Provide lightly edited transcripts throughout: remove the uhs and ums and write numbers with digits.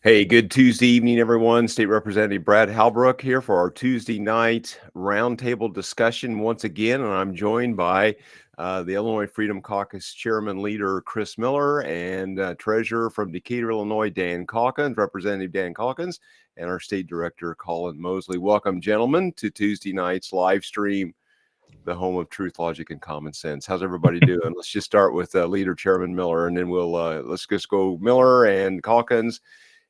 Hey, good Tuesday evening, everyone. State Representative Brad Halbrook here for our Tuesday night roundtable discussion once again, and I'm joined by the Illinois Freedom Caucus Chairman Leader Chris Miller and Treasurer from Decatur, Illinois, Dan Calkins, Representative Dan Calkins, and our State Director Colin Mosley. Welcome, gentlemen, to Tuesday night's live stream, the home of truth, logic, and common sense. How's everybody doing? Let's just start with Leader Chairman Miller, and then let's just go Miller and Calkins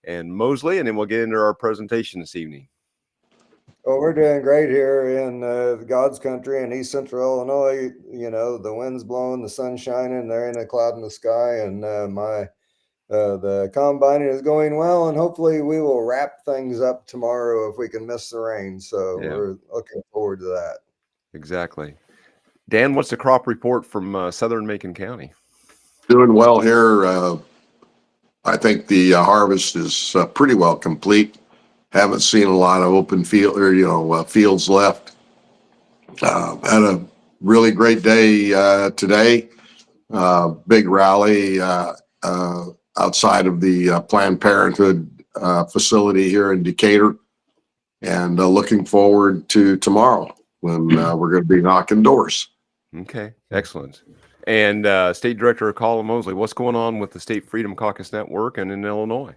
and Mosley, and then we'll get into our presentation this evening. Well, we're doing great here in God's country in East Central Illinois. You know, the wind's blowing, the sun's shining, there ain't a cloud in the sky, and the combining is going well, and hopefully we will wrap things up tomorrow if we can miss the rain. So we're looking forward to that. Exactly. Dan, what's the crop report from Southern Macon County? Doing well here. I think the harvest is pretty well complete. Haven't seen a lot of open field or fields left. Had a really great day today. Big rally outside of the Planned Parenthood facility here in Decatur, and looking forward to tomorrow when we're going to be knocking doors. Okay, excellent. And State Director Colin Mosley, what's going on with the State Freedom Caucus Network and in Illinois?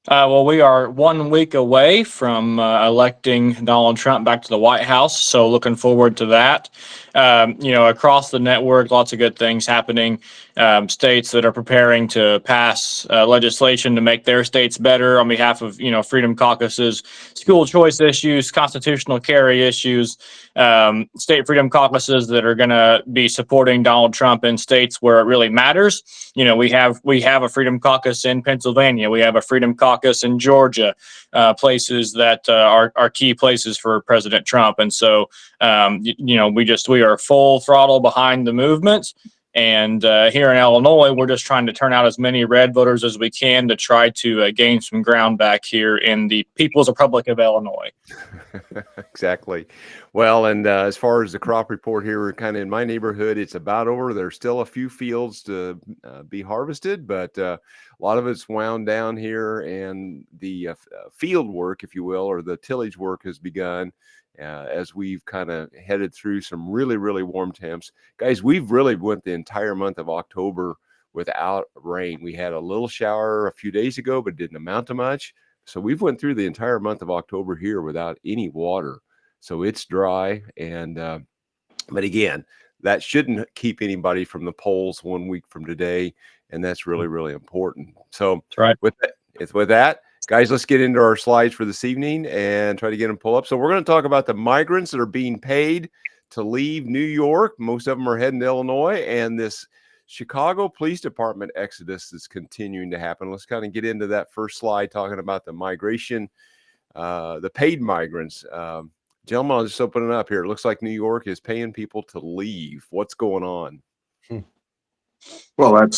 Well, we are 1 week away from electing Donald Trump back to the White House, so looking forward to that. Across the network, lots of good things happening. States that are preparing to pass legislation to make their states better on behalf of, Freedom Caucuses, school choice issues, constitutional carry issues, state freedom caucuses that are going to be supporting Donald Trump in states where it really matters. We have a Freedom Caucus in Pennsylvania. We have a Freedom Caucus in Georgia, places that are key places for President Trump. And so, we are full throttle behind the movement. And here in Illinois, we're just trying to turn out as many red voters as we can to try to gain some ground back here in the People's Republic of Illinois. Exactly. Well, and as far as the crop report here, kind of in my neighborhood, it's about over. There's still a few fields to be harvested, but a lot of it's wound down here, and the field work, if you will, or the tillage work has begun. As we've kind of headed through some really, really warm temps. Guys, we've really went the entire month of October without rain. We had a little shower a few days ago, but it didn't amount to much. So we've went through the entire month of October here without any water. So it's dry. And but again, that shouldn't keep anybody from the polls 1 week from today. And that's really, really important. So that's right. With that, guys, let's get into our slides for this evening and try to get them pull up. So we're going to talk about the migrants that are being paid to leave New York. Most of them are heading to Illinois, and this Chicago Police Department exodus is continuing to happen. Let's kind of get into that first slide, talking about the migration, the paid migrants. Gentlemen, I'll just open it up here. It looks like New York is paying people to leave. What's going on? Well,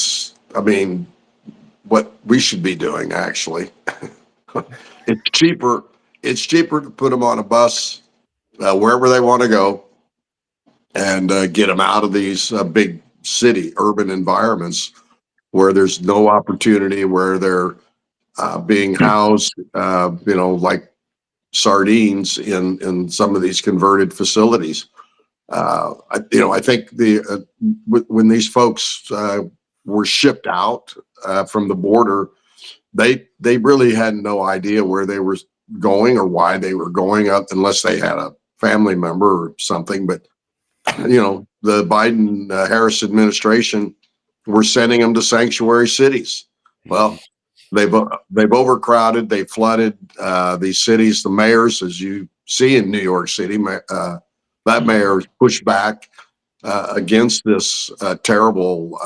what we should be doing, actually. It's cheaper to put them on a bus wherever they want to go and get them out of these big city urban environments where there's no opportunity, where they're being housed like sardines in some of these converted facilities. I think when these folks were shipped out from the border, they really had no idea where they were going or why they were going up, unless they had a family member or something. But the Biden Harris administration were sending them to sanctuary cities. Well, they've overcrowded, they flooded these cities. The mayors, as you see in New York City, that mayor pushed back against this terrible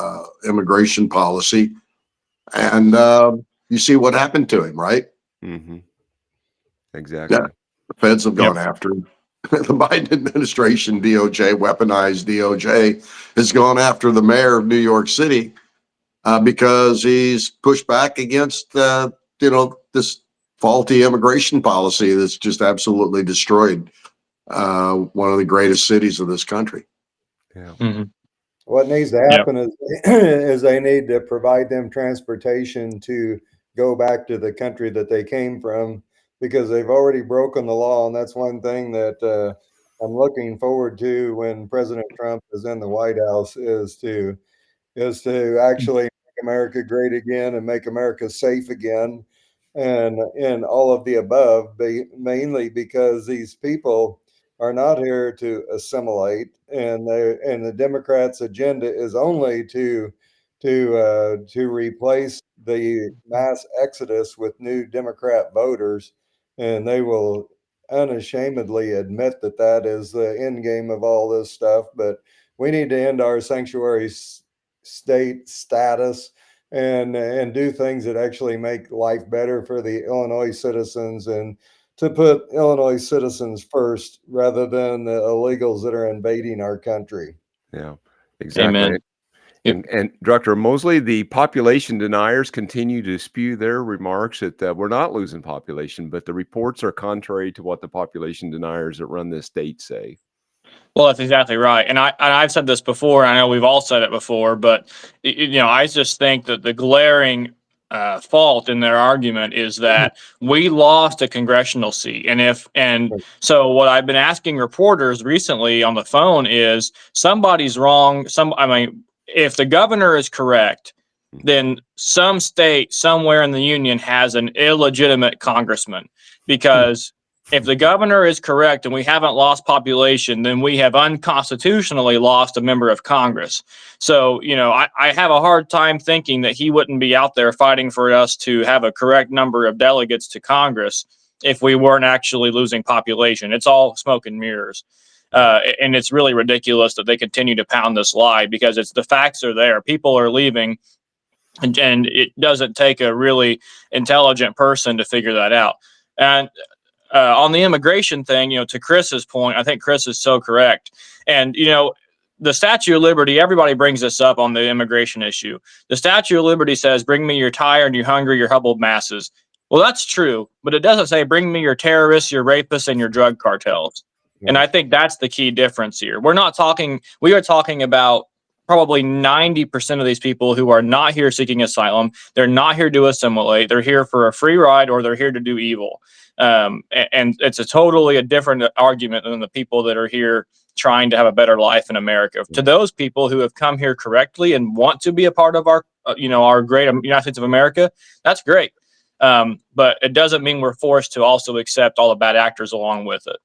immigration policy, and you see what happened to him, right? Mm-hmm. Exactly. Yeah, the feds have gone after him. The Biden administration, DOJ, weaponized DOJ, has gone after the mayor of New York City because he's pushed back against this faulty immigration policy that's just absolutely destroyed one of the greatest cities of this country. Yeah. Mm-hmm. What needs to happen is they need to provide them transportation to go back to the country that they came from, because they've already broken the law. And that's one thing that I'm looking forward to when President Trump is in the White House, is to actually make America great again and make America safe again, and all of the above, mainly because these people are not here to assimilate, and the Democrats' agenda is only to replace the mass exodus with new Democrat voters, and they will unashamedly admit that that is the end game of all this stuff. But we need to end our sanctuary state status, and do things that actually make life better for the Illinois citizens, and to put Illinois citizens first rather than the illegals that are invading our country. Yeah, exactly. Amen. Yep. And Director Mosley, the population deniers continue to spew their remarks that we're not losing population, but the reports are contrary to what the population deniers that run this state say. Well, that's exactly right. And I've said this before. I know we've all said it before, but I just think that the glaring fault in their argument is that we lost a congressional seat. And so what I've been asking reporters recently on the phone is, somebody's wrong. If the governor is correct, then some state somewhere in the union has an illegitimate congressman, because if the governor is correct and we haven't lost population, then we have unconstitutionally lost a member of Congress. So, I have a hard time thinking that he wouldn't be out there fighting for us to have a correct number of delegates to Congress if we weren't actually losing population. It's all smoke and mirrors. And it's really ridiculous that they continue to pound this lie, because the facts are there. People are leaving, and it doesn't take a really intelligent person to figure that out. And on the immigration thing, to Chris's point, I think Chris is so correct. And, the Statue of Liberty, everybody brings this up on the immigration issue. The Statue of Liberty says, bring me your tired, your hungry, your humbled masses. Well, that's true, but it doesn't say, bring me your terrorists, your rapists, and your drug cartels. And I think that's the key difference here. We are talking about probably 90% of these people who are not here seeking asylum. They're not here to assimilate. They're here for a free ride, or they're here to do evil. And it's a different argument than the people that are here trying to have a better life in America. To those people who have come here correctly and want to be a part of our great United States of America, that's great. But it doesn't mean we're forced to also accept all the bad actors along with it.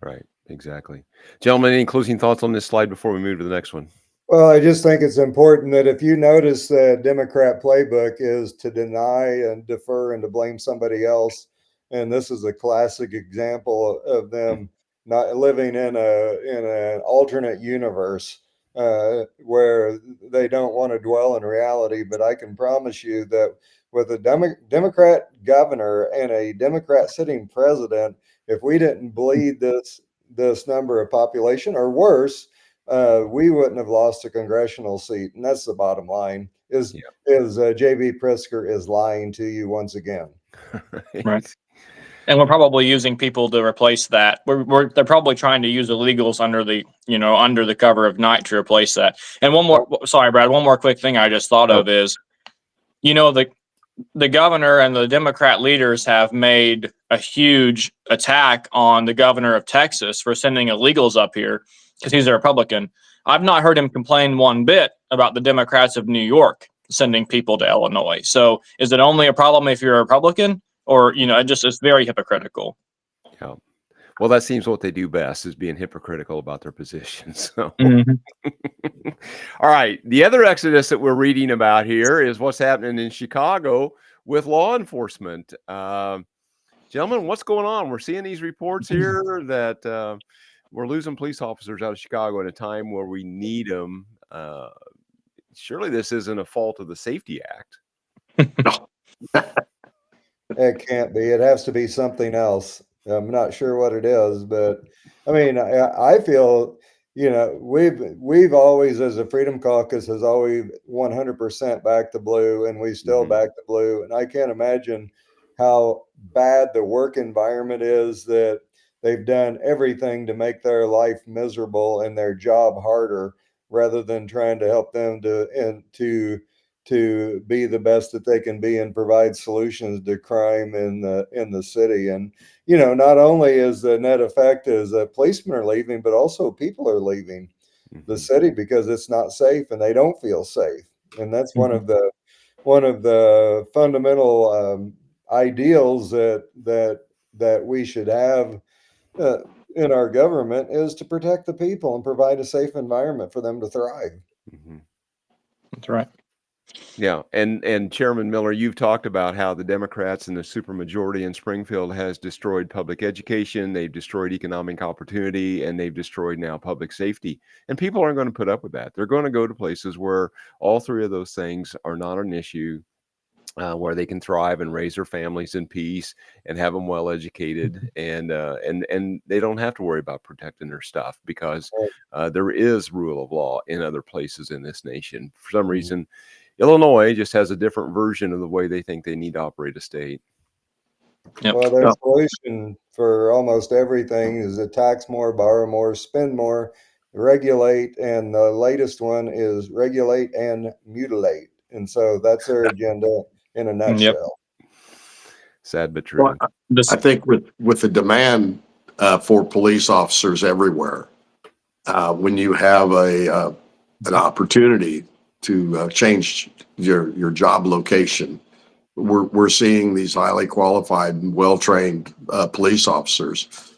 Right. Exactly. Gentlemen, any closing thoughts on this slide before we move to the next one? Well, I just think it's important that if you notice the Democrat playbook is to deny and defer and to blame somebody else, and this is a classic example of them not living in an alternate universe where they don't want to dwell in reality. But I can promise you that with a Democrat governor and a Democrat sitting president, if we didn't bleed this number of population, or worse, we wouldn't have lost a congressional seat. And that's the bottom line. Is J.B. Pritzker is lying to you once again. Right. And we're probably using people to replace that. They're probably trying to use illegals under the cover of night to replace that. And one more, sorry, Brad, one more quick thing I just thought of is, the governor and the Democrat leaders have made a huge attack on the governor of Texas for sending illegals up here because he's a Republican. I've not heard him complain one bit about the Democrats of New York sending people to Illinois. So is it only a problem if you're a Republican? Or, it's very hypocritical. Yeah. Well, that seems what they do best, is being hypocritical about their positions. So. All right. The other exodus that we're reading about here is what's happening in Chicago with law enforcement. Gentlemen, what's going on? We're seeing these reports here that we're losing police officers out of Chicago at a time where we need them. Surely this isn't a fault of the Safety Act. It can't be. It has to be something else. I'm not sure what it is, but I mean, I feel, we've always, as a Freedom Caucus, has always 100% backed the blue, and we still back the blue. And I can't imagine how bad the work environment is, that they've done everything to make their life miserable and their job harder, rather than trying to help them to to be the best that they can be and provide solutions to crime in the city. And not only is the net effect is policemen are leaving, but also people are leaving the city because it's not safe and they don't feel safe. And that's one of the fundamental ideals that we should have uh, in our government, is to protect the people and provide a safe environment for them to thrive. Mhm. That's right. Yeah, and Chairman Miller, you've talked about how the Democrats and the supermajority in Springfield has destroyed public education, they've destroyed economic opportunity, and they've destroyed now public safety. And people aren't going to put up with that. They're going to go to places where all three of those things are not an issue, where they can thrive and raise their families in peace and have them well educated, and they don't have to worry about protecting their stuff because there is rule of law in other places in this nation. For some reason, Illinois just has a different version of the way they think they need to operate a state. Yep. Well, their solution for almost everything is to tax more, borrow more, spend more, regulate, and the latest one is regulate and mutilate. And so that's their agenda in a Yep. nutshell. Sad but true. Well, I think with the demand for police officers everywhere, when you have an opportunity to change your job location, we're seeing these highly qualified and well-trained police officers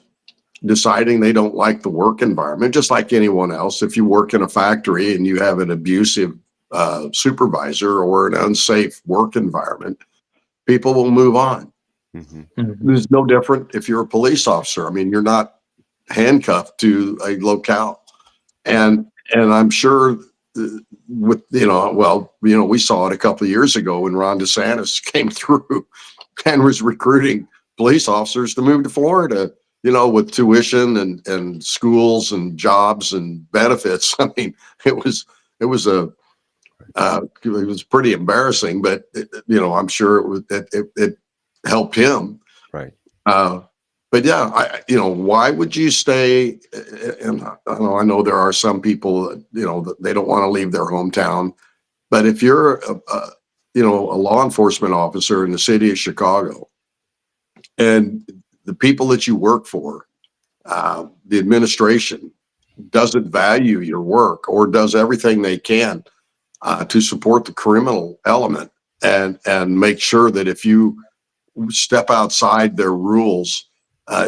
deciding they don't like the work environment, just like anyone else. If you work in a factory and you have an abusive supervisor or an unsafe work environment, people will move on. It's no different if you're a police officer. I mean, you're not handcuffed to a locale. And I'm sure with, we saw it a couple of years ago when Ron DeSantis came through and was recruiting police officers to move to Florida, with tuition and schools and jobs and benefits. I mean, it was pretty embarrassing, but I'm sure it helped him. Right. But yeah, why would you stay? And I know there are some people that they don't want to leave their hometown, but if you're a law enforcement officer in the city of Chicago, and the people that you work for, the administration doesn't value your work or does everything they can to support the criminal element and make sure that if you step outside their rules,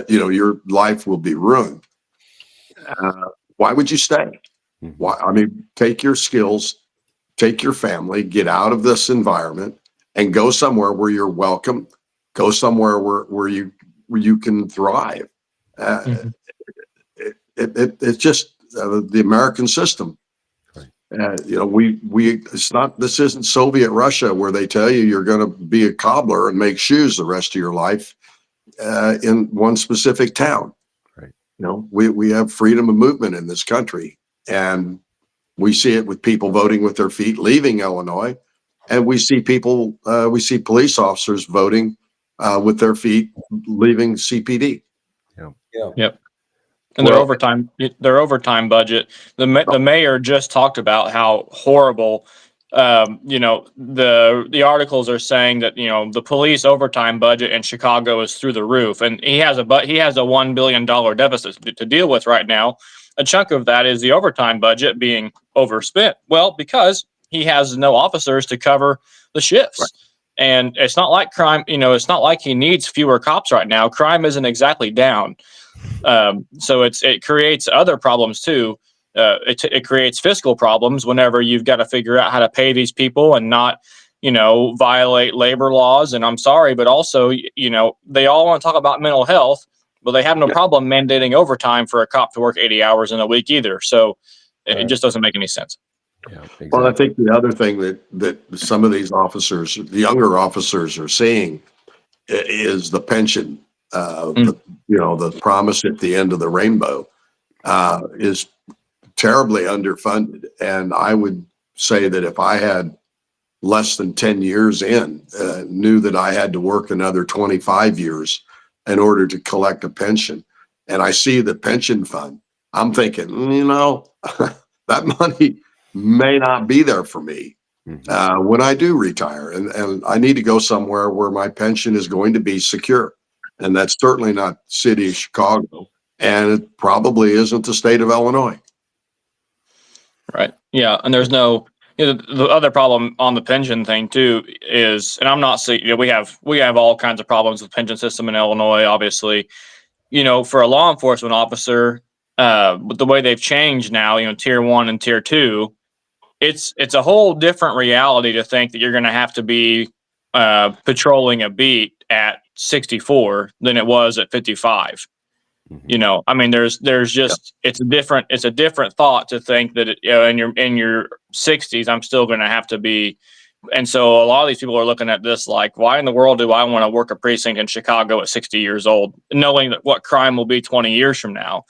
your life will be ruined. Why would you stay? Why? I mean, take your skills, take your family, get out of this environment, and go somewhere where you're welcome. Go somewhere where you can thrive. It's just the American system. This isn't Soviet Russia where they tell you you're going to be a cobbler and make shoes the rest of your life in one specific town. Right. We have freedom of movement in this country, and we see it with people voting with their feet leaving Illinois, and we see police officers voting with their feet leaving CPD. Yep. And their overtime budget. The mayor just talked about how horrible. The articles are saying that the police overtime budget in Chicago is through the roof, and he has a $1 billion deficit to deal with right now. A chunk of that is the overtime budget being overspent. Well, because he has no officers to cover the shifts. Right. And it's not like crime. It's not like he needs fewer cops right now. Crime isn't exactly down. So it creates other problems too. It creates fiscal problems whenever you've got to figure out how to pay these people and not, violate labor laws. And I'm sorry, but also, they all want to talk about mental health, but they have no problem mandating overtime for a cop to work 80 hours in a week either. So it just doesn't make any sense. Yeah, exactly. Well, I think the other thing that some of these officers, the younger officers, are seeing is the pension. The promise at the end of the rainbow is terribly underfunded. And I would say that if I had less than 10 years in, knew that I had to work another 25 years in order to collect a pension, and I see the pension fund, I'm thinking, that money may not be there for me. when I do retire, and I need to go somewhere where my pension is going to be secure, and that's certainly not the city of Chicago, and it probably isn't the state of Illinois. Right. Yeah. And there's no, the other problem on the pension thing too is, and I'm not saying, we have all kinds of problems with pension system in Illinois, obviously, for a law enforcement officer, with the way they've changed now, tier 1 and tier 2, it's a whole different reality to think that you're going to have to be patrolling a beat at 64 than it was at 55. I mean, there's just, it's a different thought to think that in your 60s I'm still going to have to be. And so a lot of these people are looking at this like, why in the world do I want to work a precinct in Chicago at 60 years old, knowing that what crime will be 20 years from now?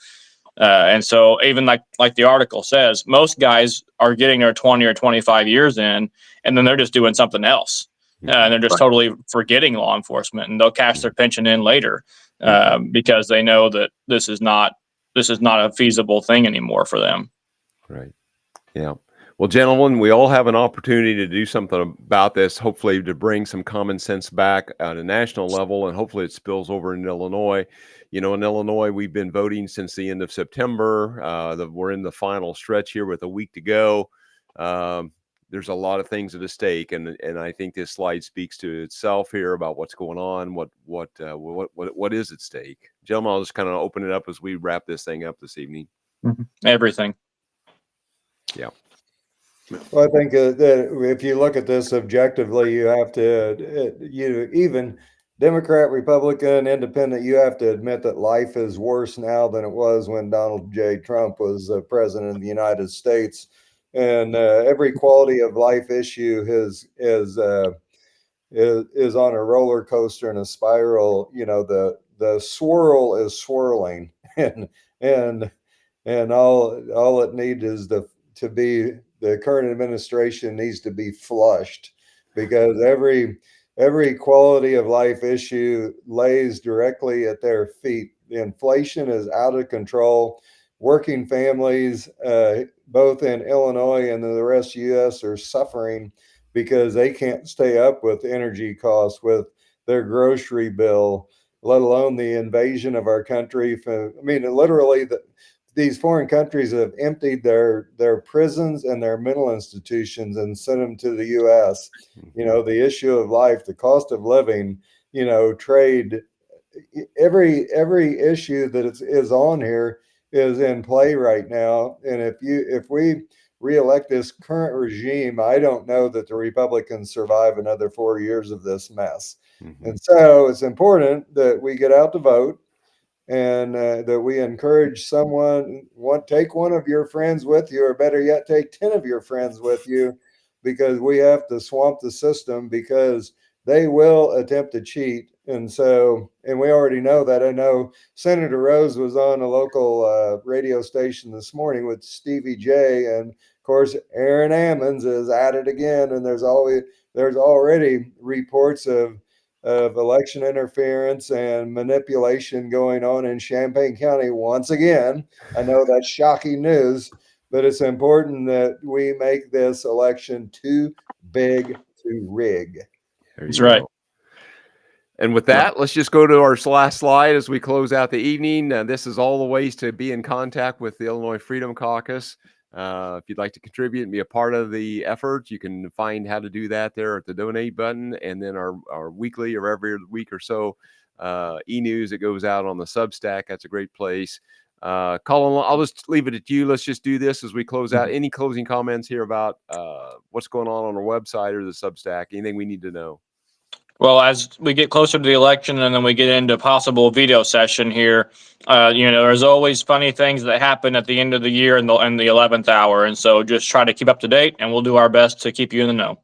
And so even like the article says, most guys are getting their 20 or 25 years in, and then they're just doing something else. And they're just totally forgetting law enforcement, and they'll cash their pension in later because they know that this is not a feasible thing anymore for them. Right. Yeah. Well, gentlemen, we all have an opportunity to do something about this, hopefully to bring some common sense back at a national level, and hopefully it spills over in Illinois. In Illinois, we've been voting since the end of September. We're in the final stretch here with a week to go. There's a lot of things at stake, and I think this slide speaks to itself here about what's going on, what is at stake. Gentlemen, I'll just kind of open it up as we wrap this thing up this evening. Everything. Yeah. Well, I think that if you look at this objectively, you have to, even Democrat, Republican, Independent, you have to admit that life is worse now than it was when Donald J. Trump was president of the United States. And every quality of life issue is on a roller coaster and a spiral. The swirl is swirling, and all it needs is to be the current administration needs to be flushed, because every quality of life issue lays directly at their feet. The inflation is out of control. Working families, both in Illinois and the rest of the U.S., are suffering because they can't stay up with energy costs, with their grocery bill, let alone the invasion of our country. Literally, these foreign countries have emptied their prisons and their mental institutions and sent them to the U.S. The issue of life, the cost of living, trade, every issue that is on here is in play right now. And if we reelect this current regime, I don't know that the Republicans survive another 4 years of this mess. And so it's important that we get out to vote, and that we encourage someone, take one of your friends with you, or better yet, take 10 of your friends with you, because we have to swamp the system, because they will attempt to cheat. And we already know that. I know Senator Rose was on a local radio station this morning with Stevie J, and of course Aaron Ammons is at it again. And there's already reports of election interference and manipulation going on in Champaign County once again. I know that's shocking news, but it's important that we make this election too big to rig. That's right. Go. And with that, let's just go to our last slide as we close out the evening. This is all the ways to be in contact with the Illinois Freedom Caucus. If you'd like to contribute and be a part of the effort, you can find how to do that there at the donate button, and then our weekly or every week or so e-news that goes out on the Substack. That's a great place. Colin, I'll just leave it at you. Let's just do this as we close out. Any closing comments here about what's going on our website or the Substack? Anything we need to know? Well, as we get closer to the election and then we get into possible veto session here, there's always funny things that happen at the end of the year and the 11th hour. And so just try to keep up to date, and we'll do our best to keep you in the know.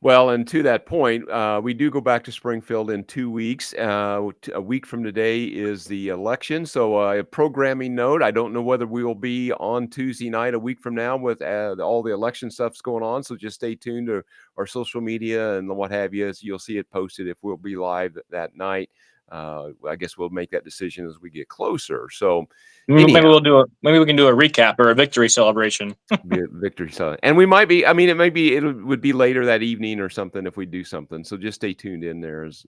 Well, and to that point, we do go back to Springfield in 2 weeks. A week from today is the election. So a programming note, I don't know whether we will be on Tuesday night a week from now with all the election stuff's going on. So just stay tuned to our social media and what have you. You'll see it posted if we'll be live that night. I guess we'll make that decision as we get closer. So Maybe anyhow, maybe we can do a recap or a victory celebration. be a victory. So, and we might be. I mean, it would be later that evening or something if we do something. So just stay tuned in there as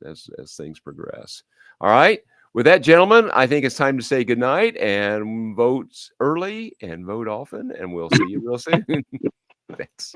things progress. All right. With that, gentlemen, I think it's time to say goodnight and vote early and vote often. And we'll see you real soon. Thanks.